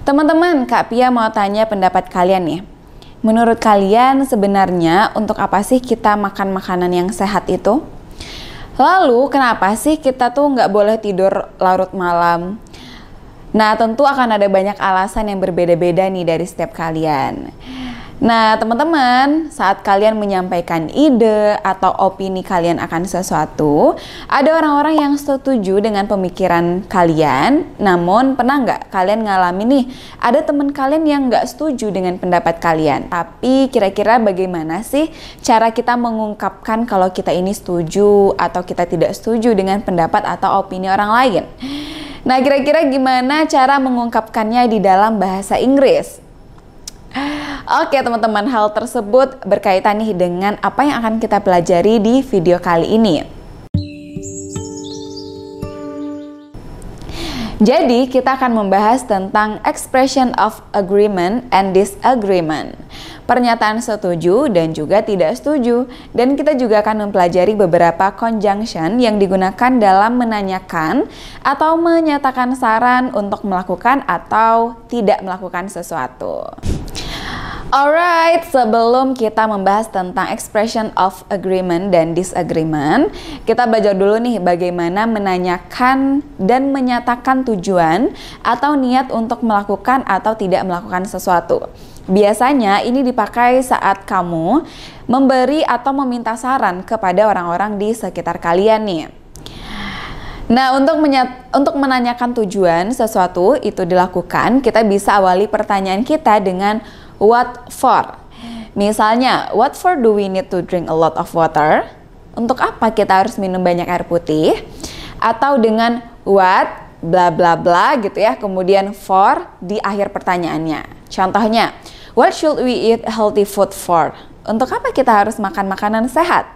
Teman-teman, Kak Pia mau tanya pendapat kalian nih. Menurut kalian sebenarnya untuk apa sih kita makan makanan yang sehat itu? Lalu kenapa sih kita tuh nggak boleh tidur larut malam? Nah, tentu akan ada banyak alasan yang berbeda-beda nih dari setiap kalian. Nah, teman-teman, saat kalian menyampaikan ide atau opini kalian akan sesuatu, ada orang-orang yang setuju dengan pemikiran kalian, namun pernah nggak kalian ngalamin nih, ada teman kalian yang nggak setuju dengan pendapat kalian. Tapi kira-kira bagaimana sih cara kita mengungkapkan kalau kita ini setuju atau kita tidak setuju dengan pendapat atau opini orang lain? Nah, kira-kira gimana cara mengungkapkannya di dalam bahasa Inggris? Oke teman-teman, hal tersebut berkaitan nih dengan apa yang akan kita pelajari di video kali ini. Jadi kita akan membahas tentang expression of agreement and disagreement, pernyataan setuju dan juga tidak setuju. Dan kita juga akan mempelajari beberapa conjunction yang digunakan dalam menanyakan atau menyatakan saran untuk melakukan atau tidak melakukan sesuatu. Alright, sebelum kita membahas tentang expression of agreement dan disagreement, kita belajar dulu nih bagaimana menanyakan dan menyatakan tujuan atau niat untuk melakukan atau tidak melakukan sesuatu. Biasanya ini dipakai saat kamu memberi atau meminta saran kepada orang-orang di sekitar kalian nih. Nah, untuk menanyakan tujuan sesuatu itu dilakukan, kita bisa awali pertanyaan kita dengan what for? Misalnya, what for do we need to drink a lot of water? Untuk apa kita harus minum banyak air putih? Atau dengan what, bla bla bla gitu ya, kemudian for di akhir pertanyaannya. Contohnya, what should we eat healthy food for? Untuk apa kita harus makan makanan sehat?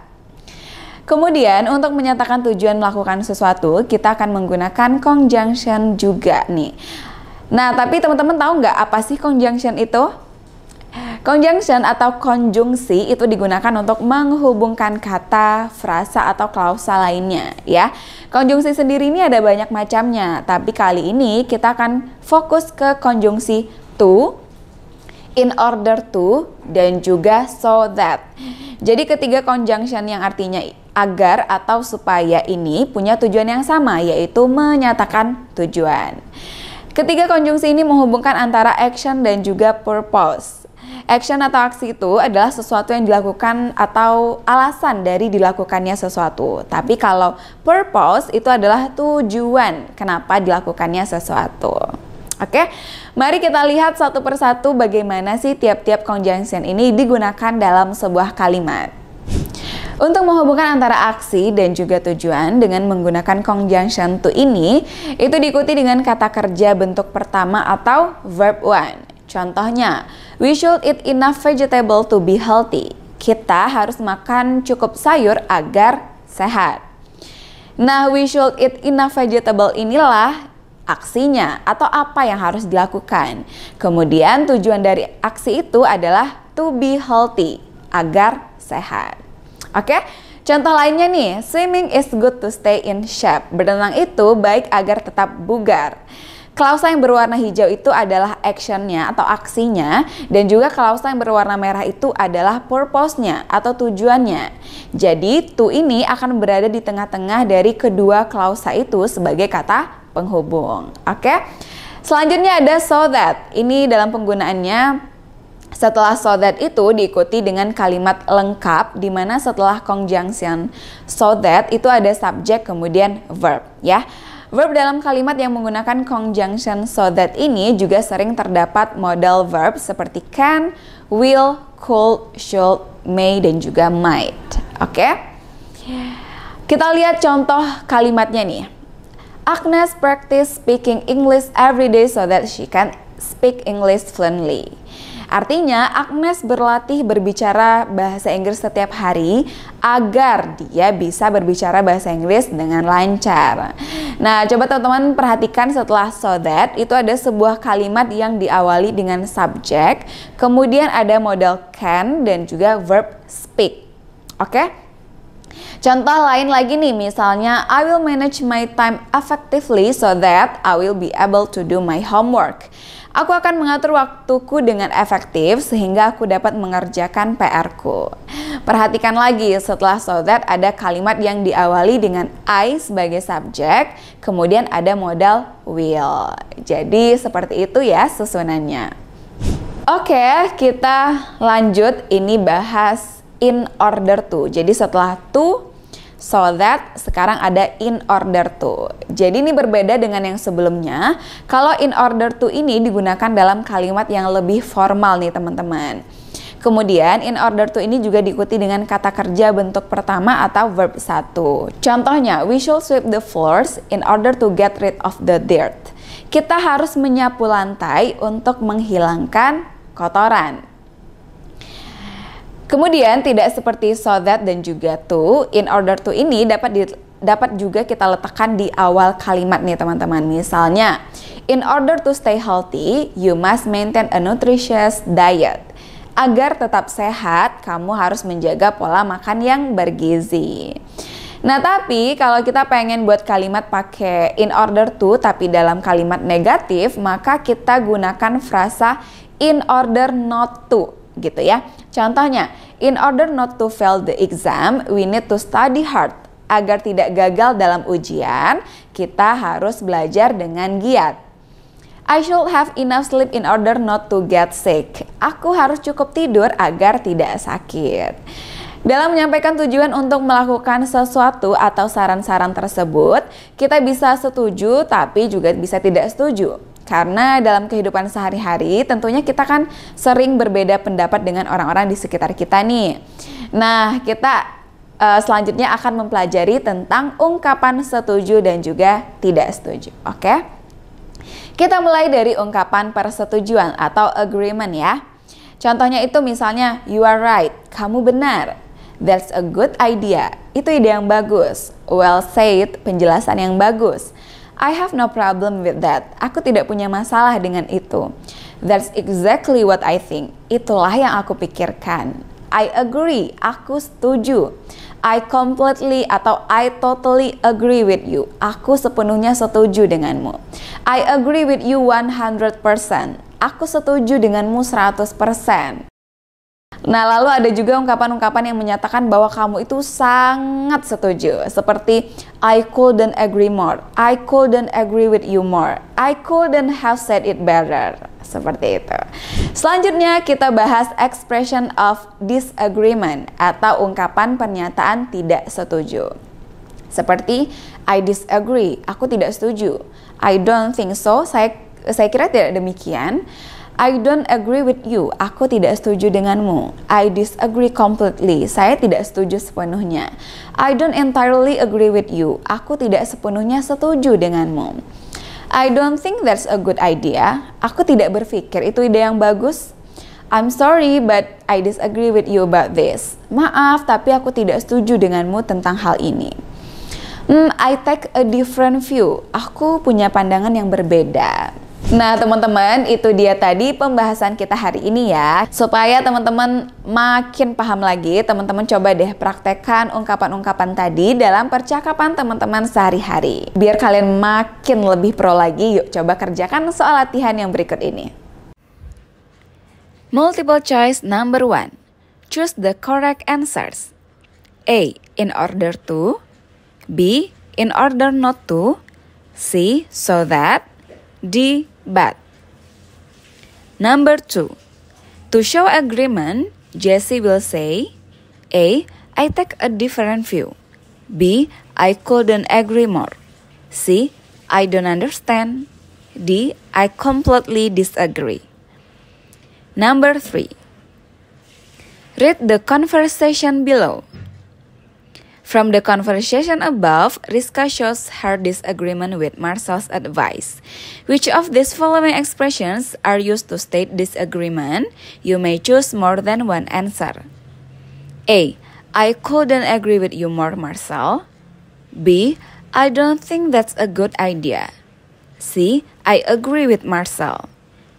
Kemudian untuk menyatakan tujuan melakukan sesuatu, kita akan menggunakan conjunction juga nih. Nah, tapi teman-teman tahu nggak apa sih conjunction itu? Conjunction atau konjungsi itu digunakan untuk menghubungkan kata, frasa, atau klausa lainnya ya. Konjungsi sendiri ini ada banyak macamnya, tapi kali ini kita akan fokus ke konjungsi to, in order to, dan juga so that. Jadi ketiga conjunction yang artinya agar atau supaya ini punya tujuan yang sama, yaitu menyatakan tujuan. Ketiga konjungsi ini menghubungkan antara action dan juga purpose. Action atau aksi itu adalah sesuatu yang dilakukan atau alasan dari dilakukannya sesuatu. Tapi kalau purpose itu adalah tujuan kenapa dilakukannya sesuatu. Oke, mari kita lihat satu persatu bagaimana sih tiap-tiap conjunction ini digunakan dalam sebuah kalimat. Untuk menghubungkan antara aksi dan juga tujuan dengan menggunakan conjunction to ini, itu diikuti dengan kata kerja bentuk pertama atau verb one. Contohnya, we should eat enough vegetable to be healthy. Kita harus makan cukup sayur agar sehat. Nah, we should eat enough vegetable inilah aksinya atau apa yang harus dilakukan. Kemudian tujuan dari aksi itu adalah to be healthy, agar sehat. Oke, contoh lainnya nih, swimming is good to stay in shape. Berenang itu baik agar tetap bugar. Klausa yang berwarna hijau itu adalah actionnya atau aksinya, dan juga klausa yang berwarna merah itu adalah purpose-nya atau tujuannya. Jadi, to ini akan berada di tengah-tengah dari kedua klausa itu sebagai kata penghubung. Oke, selanjutnya ada so that. Ini dalam penggunaannya setelah so that itu diikuti dengan kalimat lengkap, di mana setelah conjunction so that itu ada subjek kemudian verb ya. Verb dalam kalimat yang menggunakan conjunction so that ini juga sering terdapat modal verb seperti can, will, could, should, may, dan juga might. Oke? Kita lihat contoh kalimatnya nih. Agnes practice speaking English every day so that she can speak English fluently. Artinya, Agnes berlatih berbicara bahasa Inggris setiap hari agar dia bisa berbicara bahasa Inggris dengan lancar. Nah, coba teman-teman perhatikan setelah so that, itu ada sebuah kalimat yang diawali dengan subjek, kemudian ada modal can dan juga verb speak. Oke? Contoh lain lagi nih, misalnya I will manage my time effectively so that I will be able to do my homework. Aku akan mengatur waktuku dengan efektif sehingga aku dapat mengerjakan PR-ku. Perhatikan lagi, setelah so that ada kalimat yang diawali dengan I sebagai subjek, kemudian ada modal will. Jadi seperti itu ya susunannya. Oke, kita lanjut, ini bahas in order to. Jadi setelah to, so that, sekarang ada in order to. Jadi ini berbeda dengan yang sebelumnya. Kalau in order to ini digunakan dalam kalimat yang lebih formal nih teman-teman. Kemudian in order to ini juga diikuti dengan kata kerja bentuk pertama atau verb 1. Contohnya, we should sweep the floors in order to get rid of the dirt. Kita harus menyapu lantai untuk menghilangkan kotoran. Kemudian tidak seperti so that dan juga to, in order to ini dapat juga kita letakkan di awal kalimat nih teman-teman. Misalnya, in order to stay healthy, you must maintain a nutritious diet. Agar tetap sehat, kamu harus menjaga pola makan yang bergizi. Nah, tapi kalau kita pengen buat kalimat pakai in order to tapi dalam kalimat negatif, maka kita gunakan frasa in order not to. Gitu ya. Contohnya, in order not to fail the exam, we need to study hard. Agar tidak gagal dalam ujian, kita harus belajar dengan giat. I should have enough sleep in order not to get sick. Aku harus cukup tidur agar tidak sakit. Dalam menyampaikan tujuan untuk melakukan sesuatu atau saran-saran tersebut, kita bisa setuju tapi juga bisa tidak setuju. Karena dalam kehidupan sehari-hari tentunya kita kan sering berbeda pendapat dengan orang-orang di sekitar kita nih. Nah, kita selanjutnya akan mempelajari tentang ungkapan setuju dan juga tidak setuju. Oke? Kita mulai dari ungkapan persetujuan atau agreement ya. Contohnya itu misalnya, you are right, kamu benar. That's a good idea, itu ide yang bagus. Well said, penjelasan yang bagus. I have no problem with that. Aku tidak punya masalah dengan itu. That's exactly what I think. Itulah yang aku pikirkan. I agree. Aku setuju. I completely atau I totally agree with you. Aku sepenuhnya setuju denganmu. I agree with you 100%. Aku setuju denganmu 100%. Nah, lalu ada juga ungkapan-ungkapan yang menyatakan bahwa kamu itu sangat setuju. Seperti, I couldn't agree more. I couldn't agree with you more. I couldn't have said it better. Seperti itu. Selanjutnya kita bahas expression of disagreement atau ungkapan pernyataan tidak setuju. Seperti, I disagree. Aku tidak setuju. I don't think so. Saya kira tidak demikian. I don't agree with you. Aku tidak setuju denganmu. I disagree completely. Saya tidak setuju sepenuhnya. I don't entirely agree with you. Aku tidak sepenuhnya setuju denganmu. I don't think that's a good idea. Aku tidak berpikir itu ide yang bagus. I'm sorry, but I disagree with you about this. Maaf, tapi aku tidak setuju denganmu tentang hal ini. I take a different view. Aku punya pandangan yang berbeda. Nah teman-teman, itu dia tadi pembahasan kita hari ini ya. Supaya teman-teman makin paham lagi, teman-teman coba deh praktekkan ungkapan-ungkapan tadi dalam percakapan teman-teman sehari-hari. Biar kalian makin lebih pro lagi, yuk coba kerjakan soal latihan yang berikut ini. Multiple choice number 1. Choose the correct answers. A. In order to. B. In order not to. C. So that. D. But. Number 2. To show agreement, Jesse will say, A. I take a different view. B. I couldn't agree more. C. I don't understand. D. I completely disagree. Number 3. Read the conversation below. From the conversation above, Rizka shows her disagreement with Marcel's advice. Which of these following expressions are used to state disagreement? You may choose more than one answer. A. I couldn't agree with you more, Marcel. B. I don't think that's a good idea. C. I agree with Marcel.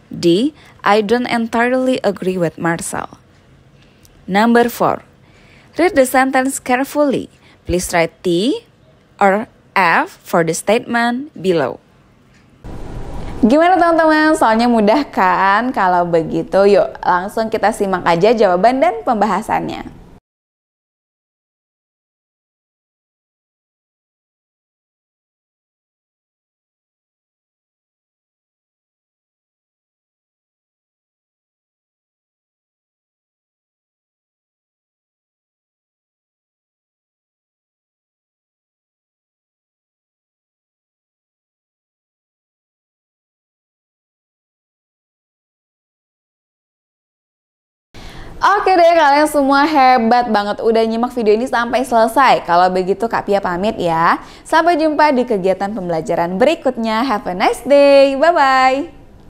D. I don't entirely agree with Marcel. Number 4. Read the sentence carefully. Please write T or F for the statement below. Gimana teman-teman? Soalnya mudah kan? Kalau begitu yuk langsung kita simak aja jawaban dan pembahasannya. Oke deh, kalian semua hebat banget udah nyimak video ini sampai selesai. Kalau begitu Kak Pia pamit ya. Sampai jumpa di kegiatan pembelajaran berikutnya. Have a nice day. Bye-bye.